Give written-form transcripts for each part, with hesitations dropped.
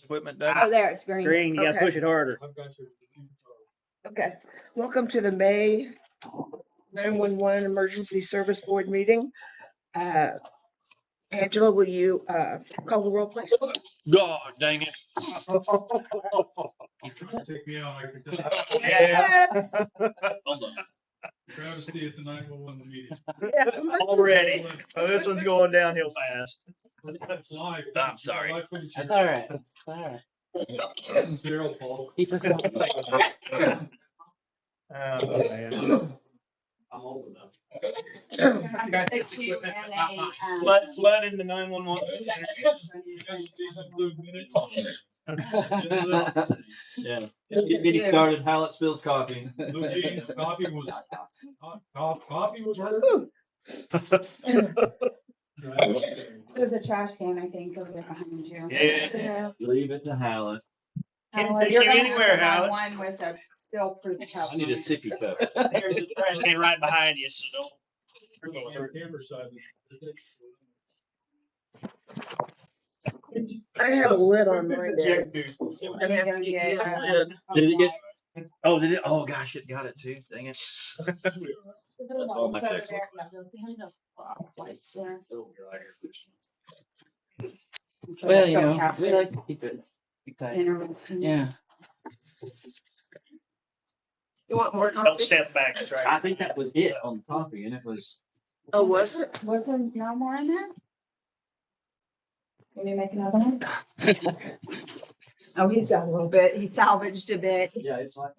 equipment done? Oh, there, it's green. Green, you gotta Okay. push it harder. Okay. Welcome to the May 911 Emergency Service Board meeting. Angela, will you call the roll, please? God dang it. Take me out. Yeah. Travesty at the 911 meeting. Yeah. Already. Oh, this one's going downhill fast. That's live. I'm sorry. That's all right. All right. Daryl Paul. Keep us Oh, man. I'm old enough. Flood in the 911. These include minutes. Yeah. Getting started. Hallett spills coffee. Blue jeans, coffee was hurt. There's a trash can, I think, over there behind you. Yeah. Leave it to Hallett. Can't Howard, take you're you gonna anywhere, have to Howard. buy one with a spill-proof cup. I need a sippy cup. There's a trash can right behind you, so don't. Camera side. I have a lid on mine there. You're gonna get, Did it get? Oh, did it? Oh gosh, it got it too. Dang it. all my Over checks. there. Yeah, they'll see him, those lights there. Well, you know, we like to keep it exciting. Interesting. Yeah. You want more Don't coffee? step back, that's right. I think that was it on the coffee, and it was. Oh, was it? Was there no more in there? Can we make another one? Oh, he's got a little bit. He salvaged a bit. Yeah, it's like.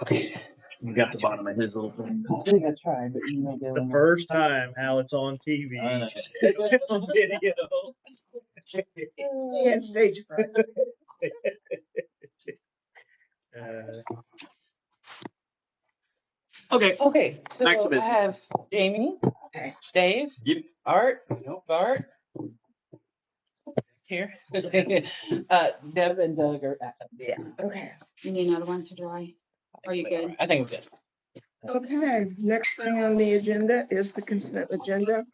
Okay. You got the bottom of his little thing. I think I tried, but you may go. The first time how it's on TV. I know. Video. Yeah, stage fright. Okay. Okay, so Back to I business. have Jamie, Dave, Yep. Art, Bart, here. Deb and Doug are. Yeah, okay. You need another one to dry? Are you good? I think we're good. Okay, next thing on the agenda is the consent agenda.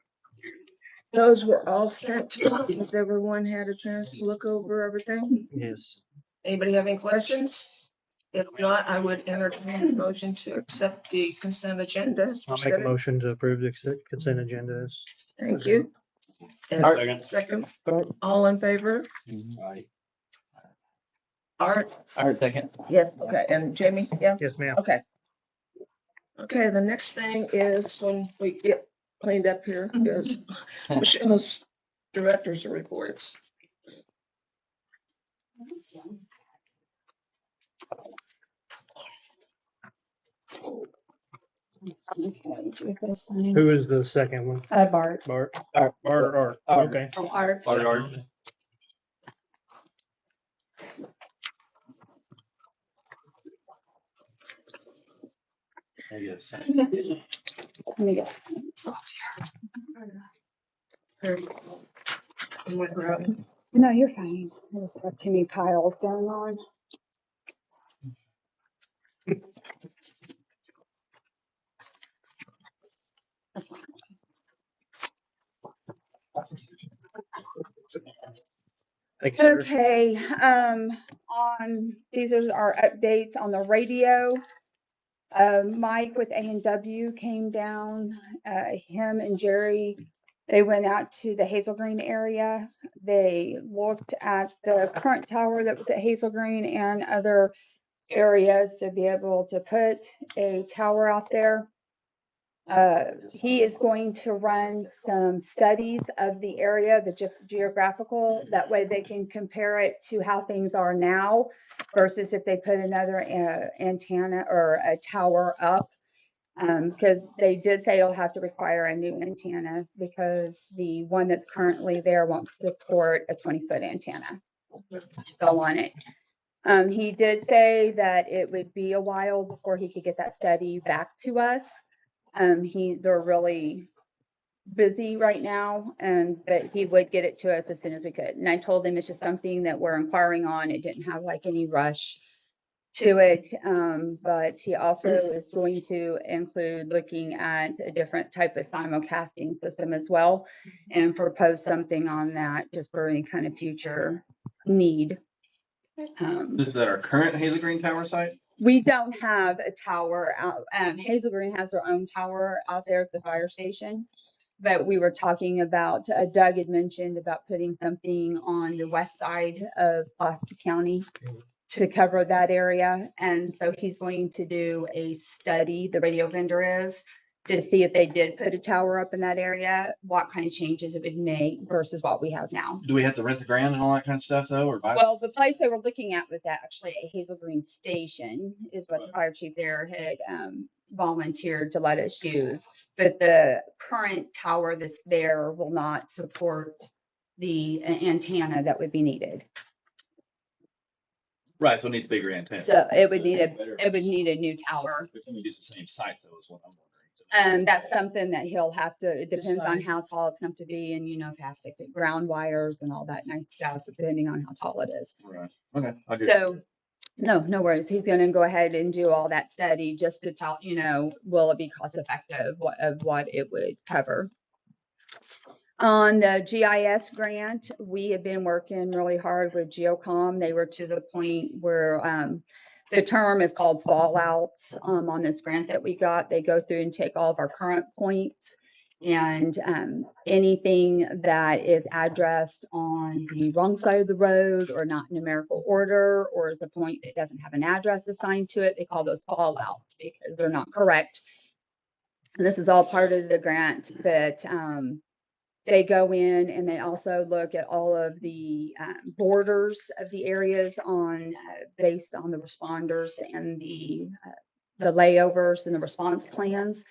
Those were all sent to us. Has everyone had a chance to look over everything? Yes. Anybody have any questions? If not, I would entertain a motion to accept the consent agenda. as I'll make a presented. motion to approve the consent agenda. Thank you. And Art. second, all in favor? Art? Art, second. Yes, okay, and Jamie, yeah, Yes, ma'am. okay. Okay, the next thing is when we get cleaned up here is Michelle's director's reports. Who is the second one? Bart. Bart? Art. Bart or Art? Art. Okay. Oh, Art. Art. Yes. Let me get this off Here. I'm with Rob. here. No, you're fine. I just have too many piles going on. Thank you, sir. Okay, these are our updates on the radio. Mike with A&W came down, him and Jerry, they went out to the Hazel Green area. They looked at the current tower that was at Hazel Green and other areas to be able to put a tower out there. He is going to run some studies of the area, the geographical, that way they can compare it to how things are now versus if they put another antenna or a tower up. Because they did say it'll have to require a new antenna because the one that's currently there won't support a 20-foot antenna to go on it. He did say that it would be a while before he could get that study back to us. They're really busy right now, but he would get it to us as soon as we could. And I told him it's just something that we're inquiring on. It didn't have like any rush. to it. But he also is going to include looking at a different type of simulcasting system as well, and propose something on that just for any kind of future need. This is at our current Hazel Green Tower site? We don't have a tower out. Hazel Green has their own tower out there at the fire station. But we were talking about, Doug had mentioned about putting something on the west side of Pulaski County to cover that area. And so he's going to do a study, the radio vendor is, to see if they did put a tower up in that area, what kind of changes it would make versus what we have now. Do we have to rent the ground and all that kind of stuff though, or buy? Well, the place they were looking at was actually a Hazel Green station, is what the fire chief there had volunteered to let us use. But the current tower that's there will not support the antenna that would be needed. Right, so it needs bigger antenna. So it would need a new tower. But can we use the same site though, is what I'm wondering. That's something that he'll have to, it depends on how tall it's going to be, and if it has to get ground wires and all that nice stuff, depending on how tall it is. Right, okay. So, no worries. He's going to go ahead and do all that study just to tell, will it be cost effective of what it would cover. On the GIS grant, we have been working really hard with Geocom. They were to the point where the term is called fallouts on this grant that we got. They go through and take all of our current points, and anything that is addressed on the wrong side of the road or not in numerical order, or is a point that doesn't have an address assigned to it, they call those fallouts because they're not correct. And this is all part of the grant that they go in, and they also look at all of the borders of the areas on based on the responders and the layovers and the response plans.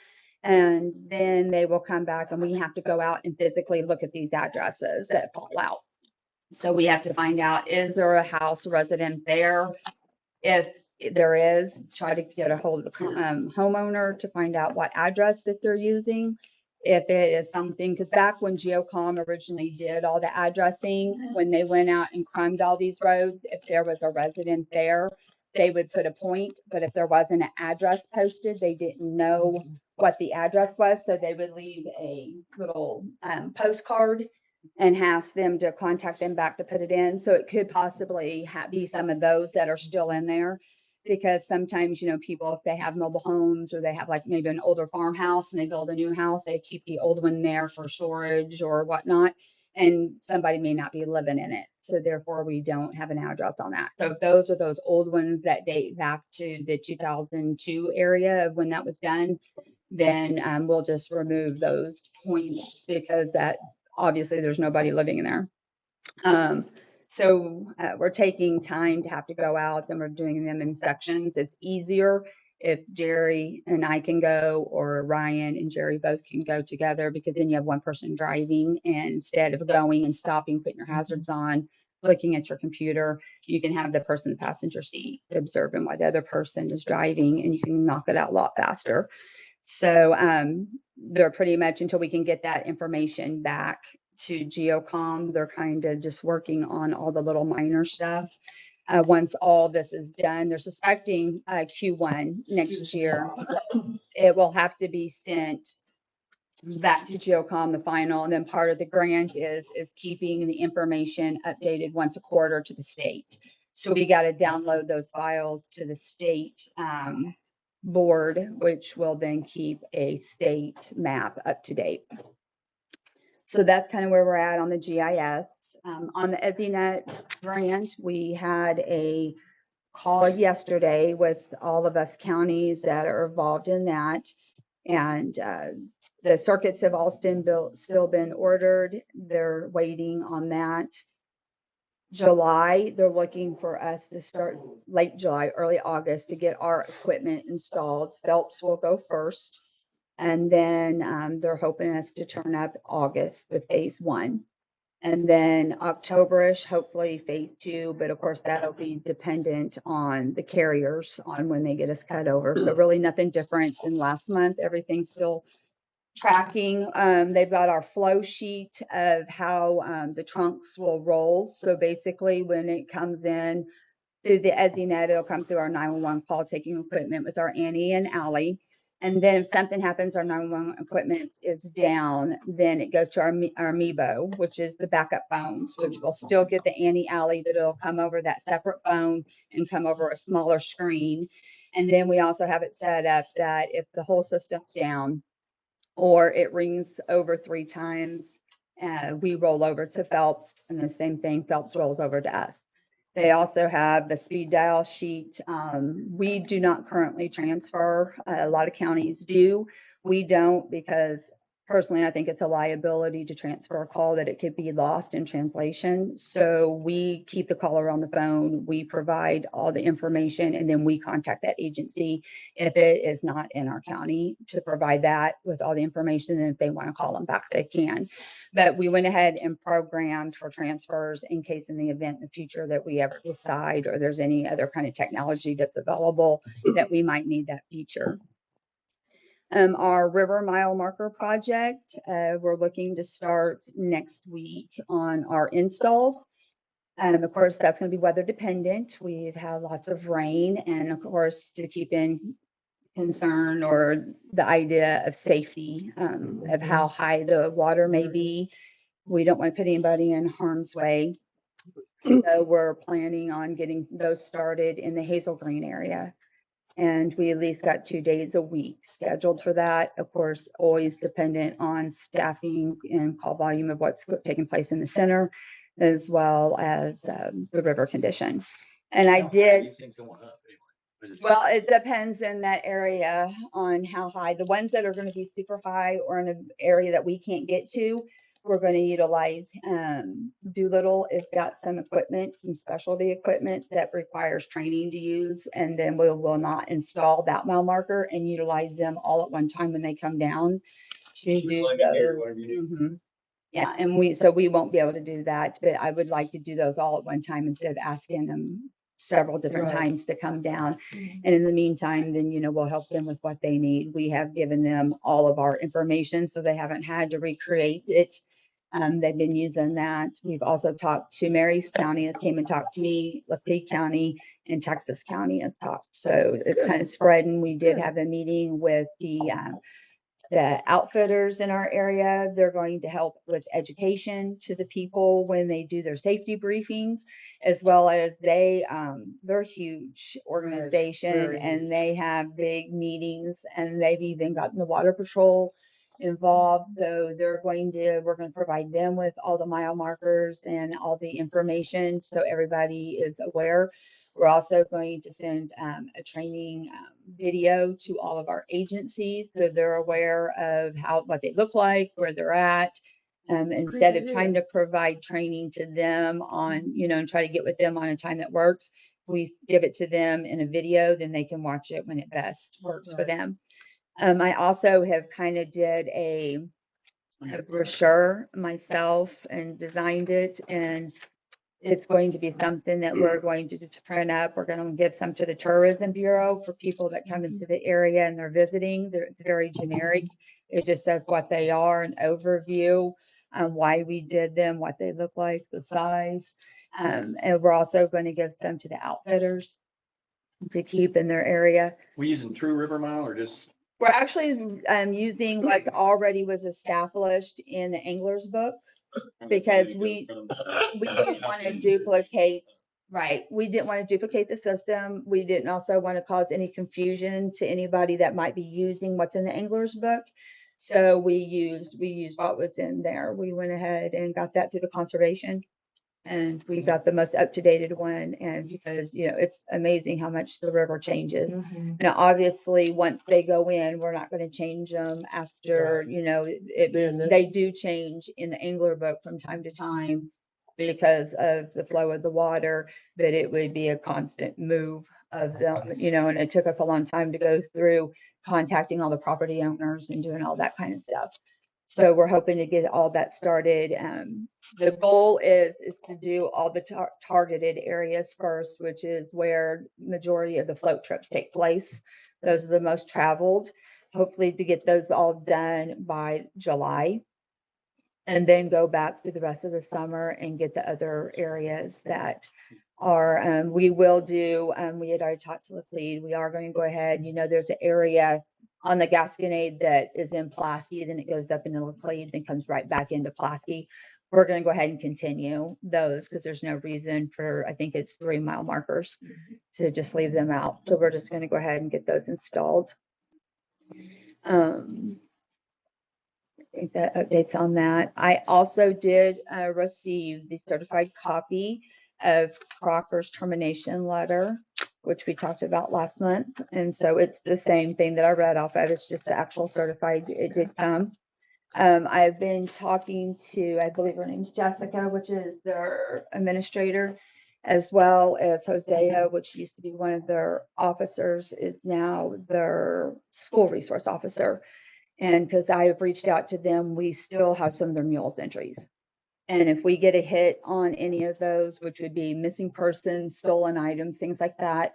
And then they will come back, and we have to go out and physically look at these addresses that fall out. So we have to find out, is there a house resident there? If there is, try to get a hold of the homeowner to find out what address that they're using. If it is something, because back when Geocom originally did all the addressing, when they went out and crimed all these roads, if there was a resident there, they would put a point. But if there wasn't an address posted, they didn't know what the address was. So they would leave a little postcard and ask them to contact them back to put it in. So it could possibly be some of those that are still in there. Because sometimes, people, if they have mobile homes or they have like maybe an older farmhouse and they build a new house, they keep the old one there for storage or whatnot. And somebody may not be living in it. So therefore, we don't have an address on that. So if those are those old ones that date back to the 2002 area of when that was done, then we'll just remove those points because that obviously there's nobody living in there. So we're taking time to have to go out, and we're doing them in sections. It's easier if Jerry and I can go, or Ryan and Jerry both can go together, because then you have one person driving, and instead of going and stopping, putting your hazards on, looking at your computer, you can have the person in the passenger seat observing what the other person is driving, and you can knock it out a lot faster. So they're pretty much, until we can get that information back to Geocom, they're kind of just working on all the little minor stuff. Once all this is done, they're suspecting Q1 next year. It will have to be sent back to Geocom, the final, and then part of the grant is keeping the information updated once a quarter to the state. So we got to download those files to the state board, which will then keep a state map up to date. So that's kind of where we're at on the GIS. On the EZNet grant, we had a call yesterday with all of us counties that are involved in that. And the circuits have all still been ordered. They're waiting on that. July, they're looking for us to start late July, early August to get our equipment installed. Phelps will go first. And then they're hoping us to turn up August with phase 1. And then October-ish, hopefully phase 2. But of course, that'll be dependent on the carriers on when they get us cut over. So really nothing different than last month. Everything's still tracking. They've got our flow sheet of how the trunks will roll. So basically when it comes in, through the EZNet. It'll come through our 911 call taking equipment with our Annie and Allie. And then if something happens, our 911 equipment is down, then it goes to our Mebo, which is the backup phones, which will still get the Annie Alley, but it'll come over that separate phone and come over a smaller screen. And then we also have it set up that if the whole system's down or it rings over 3 times, we roll over to Phelps, and the same thing, Phelps rolls over to us. They also have the speed dial sheet. We do not currently transfer. A lot of counties do. We don't, because personally, I think it's a liability to transfer a call that it could be lost in translation. So we keep the caller on the phone. We provide all the information, and then we contact that agency if it is not in our county to provide that with all the information. And if they want to call them back, they can. But we went ahead and programmed for transfers in case in the event in the future that we ever decide or there's any other kind of technology that's available that we might need that feature. Our river mile marker project, we're looking to start next week on our installs. And of course, that's going to be weather dependent. We've had lots of rain, and of course, to keep in concern or the idea of safety, of how high the water may be. We don't want to put anybody in harm's way. So we're planning on getting those started in the Hazel Green area. And we at least got 2 days a week scheduled for that. Of course, always dependent on staffing and call volume of what's taking place in the center, as well as the river condition. And I did. These things going up anyway. Well, it depends in that area on how high. The ones that are going to be super high or in an area that we can't get to, we're going to utilize Doolittle. It's got some equipment, some specialty equipment that requires training to use, and then we will not install that mile marker and utilize them all at one time when they come down to do those. Yeah, and we won't be able to do that, but I would like to do those all at one time instead of asking them several different times to come down. And in the meantime, then, we'll help them with what they need. We have given them all of our information, so they haven't had to recreate it. They've been using that. We've also talked to Mary's County that came and talked to me, Pulaski County, and Texas County has talked. So it's kind of spreading. We did have a meeting with the outfitters in our area. They're going to help with education to the people when they do their safety briefings, as well as they're a huge organization and they have big meetings, and they've even gotten the water patrol involved. So we're going to provide them with all the mile markers and all the information so everybody is aware. We're also going to send a training video to all of our agencies so they're aware of what they look like, where they're at. Instead of trying to provide training to them on, and try to get with them on a time that works, we give it to them in a video, then they can watch it when it best works for them. I also have kind of did a brochure myself and designed it, and it's going to be something that we're going to print up. We're going to give some to the Tourism Bureau for people that come into the area and they're visiting. It's very generic. It just says what they are, an overview, why we did them, what they look like, the size. And we're also going to give some to the outfitters to keep in their area. We using True River Mile or just? We're actually using what already was established in the Angler's Book, because we didn't want to duplicate. Right. We didn't want to duplicate the system. We didn't also want to cause any confusion to anybody that might be using what's in the Angler's Book. So we used what was in there. We went ahead and got that through the conservation, and we got the most up-to-date one. And because, it's amazing how much the river changes. Now, obviously, once they go in, we're not going to change them after, they do change in the Angler Book from time to time because of the flow of the water, but it would be a constant move of them, and it took us a long time to go through contacting all the property owners and doing all that kind of stuff. So we're hoping to get all that started. The goal is to do all the targeted areas first, which is where majority of the float trips take place. Those are the most traveled. Hopefully to get those all done by July. and then go back through the rest of the summer and get the other areas that are, we will do, we had already talked to Laclede, we are going to go ahead, there's an area on the Gasconade that is in Pulaski, then it goes up into Laclede, then comes right back into Pulaski. We're going to go ahead and continue those because there's no reason for, I think it's 3-mile markers to just leave them out. So we're just going to go ahead and get those installed. I think that updates on that. I also did receive the certified copy of Crocker's termination letter, which we talked about last month. And so it's the same thing that I read off of. It's just the actual certified. It did come. I've been talking to, I believe her name's Jessica, which is their administrator, as well as Hosea, which used to be one of their officers, is now their school resource officer. And because I have reached out to them, we still have some of their mules entries. And if we get a hit on any of those, which would be missing persons, stolen items, things like that,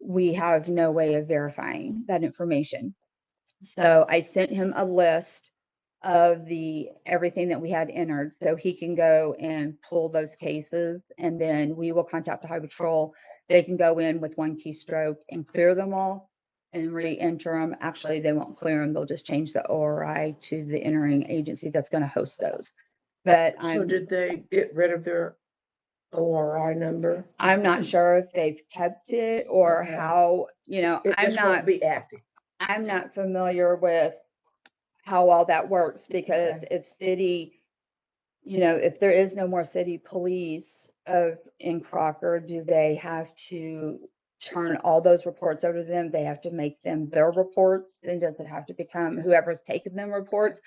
we have no way of verifying that information. So I sent him a list of everything that we had entered so he can go and pull those cases, and then we will contact the Highway Patrol. They can go in with one keystroke and clear them all and re-enter them. Actually, they won't clear them. They'll just change the ORI to the entering agency that's going to host those. But So did they get rid of their ORI number? I'm not sure if they've kept it or Okay. how, It just won't be active. I'm not familiar with how all that works, because Okay. if city, if there is no more city police in Crocker, do they have to turn all those reports over to them? They have to make them their reports, and does it have to become whoever's taken them reports?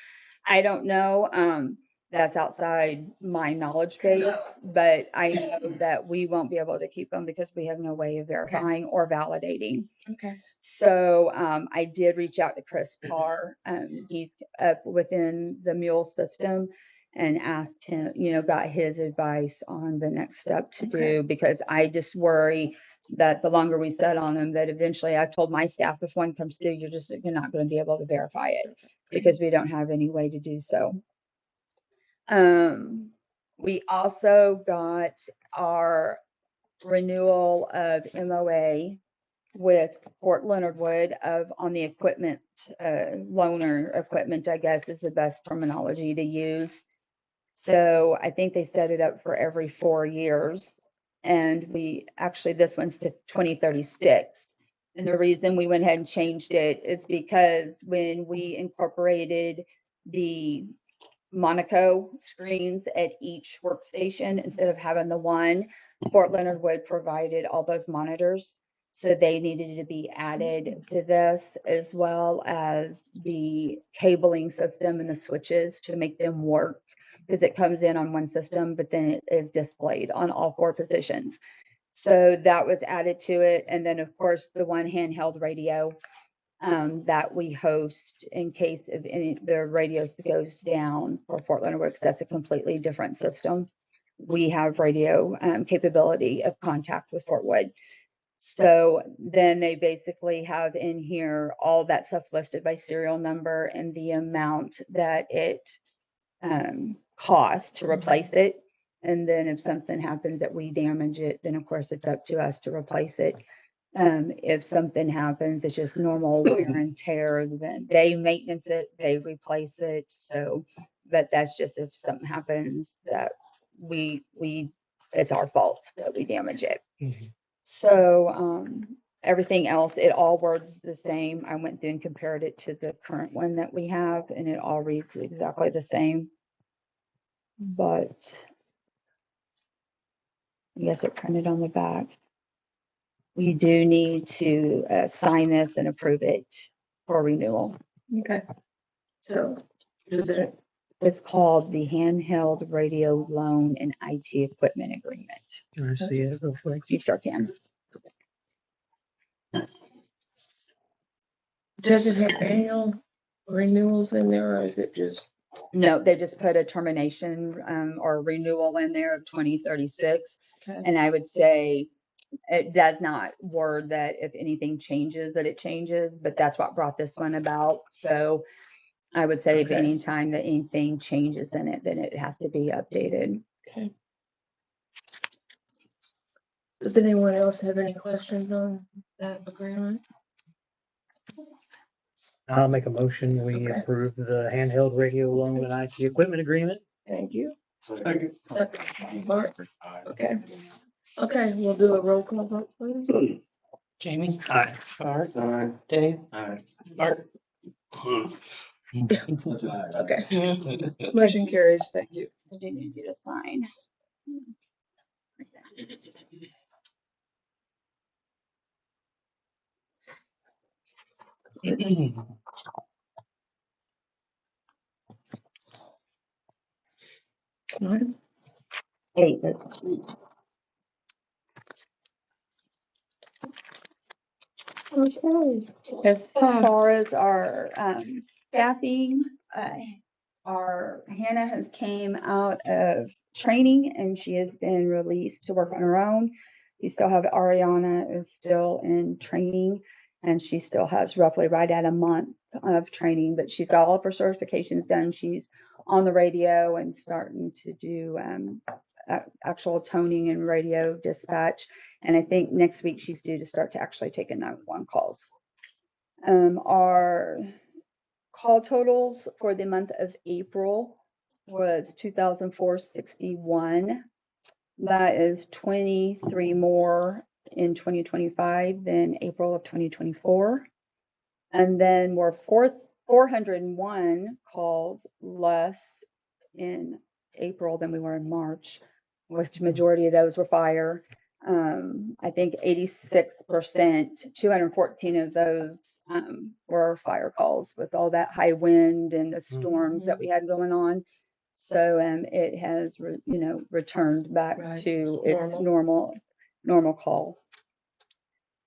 I don't know. That's outside my knowledge base, but I know that we won't be able to keep them because we have no way of verifying or validating. Okay. So I did reach out to Chris Parr. He's up within the mule system, and asked him, got his advice on the next step to do, because I just worry that the longer we sit on them, that eventually, I've told my staff, if one comes through, you're not going to be able to verify it because we don't have any way to do so. We also got our renewal of MOA with Fort Leonard Wood on the equipment, loaner equipment, I guess is the best terminology to use. So I think they set it up for every 4 years. And this one's to 2036. And the reason we went ahead and changed it is because when we incorporated the Monaco screens at each workstation, instead of having the one, Fort Leonard Wood provided all those monitors. So they needed to be added to this, as well as the cabling system and the switches to make them work, because it comes in on one system, but then it is displayed on all 4 positions. So that was added to it. And then, of course, the one handheld radio that we host in case of the radios goes down for Fort Leonard Wood, because that's a completely different system. We have radio capability of contact with Fort Wood. So then they basically have in here all that stuff listed by serial number and the amount that it costs to replace it. And then if something happens that we damage it, then of course it's up to us to replace it. If something happens, it's just normal wear and tear, then they maintenance it, they replace it. So, but that's just if something happens that it's our fault that we damage it. So, everything else, it all words the same. I went through and compared it to the current one that we have, and it all reads exactly the same. But I guess it printed on the back. We do need to sign this and approve it for renewal. Okay. So It's called the Handheld Radio Loan and IT Equipment Agreement. Can I see it real quick? You sure can. does it have annual renewals in there, or is it just? No, they just put a termination or renewal in there of 2036. Okay. And I would say it does not word that if anything changes, that it changes, but that's what brought this one about. So I would say if Okay. any time that anything changes in it, then it has to be updated. Okay. Does anyone else have any questions on that agreement? I'll make a motion. We Okay. approve the handheld radio loan and IT equipment agreement. Thank you. Second. Second, Mark. Okay. Okay, we'll do a roll call vote, please. Jamie? Aye. Art? Aye. Dave? Aye. Art? Okay. Motion carries. Thank you. I do need you to sign. All right. 8. Okay. As far as our staffing, our Hannah has came out of training and she has been released to work on her own. We still have Ariana is still in training and she still has roughly right at a month of training, but she's got all of her certifications done. She's on the radio and starting to do actual toning and radio dispatch. And I think next week she's due to start to actually take a 911 calls. Our call totals for the month of April was 2,461. That is 23 more in 2025 than April of 2024. And then we're 401 calls less in April than we were in March, which majority of those were fire. I think 86%, 214 of those were fire calls with all that high wind and the storms that we had going on. So it has, returned back Right. to its normal call.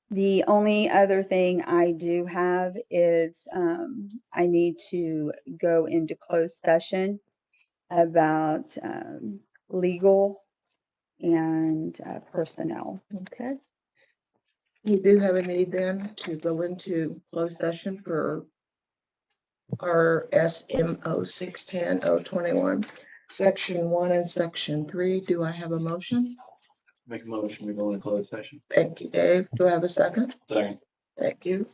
The only other thing I do have is I need to go into closed session about legal and personnel. Okay. You do have a need then to go into closed session for our SMO 610-021, Section 1 and Section 3. Do I have a motion? Make a motion, we go into closed session. Thank you, Dave. Do I have a second? Second. Thank you.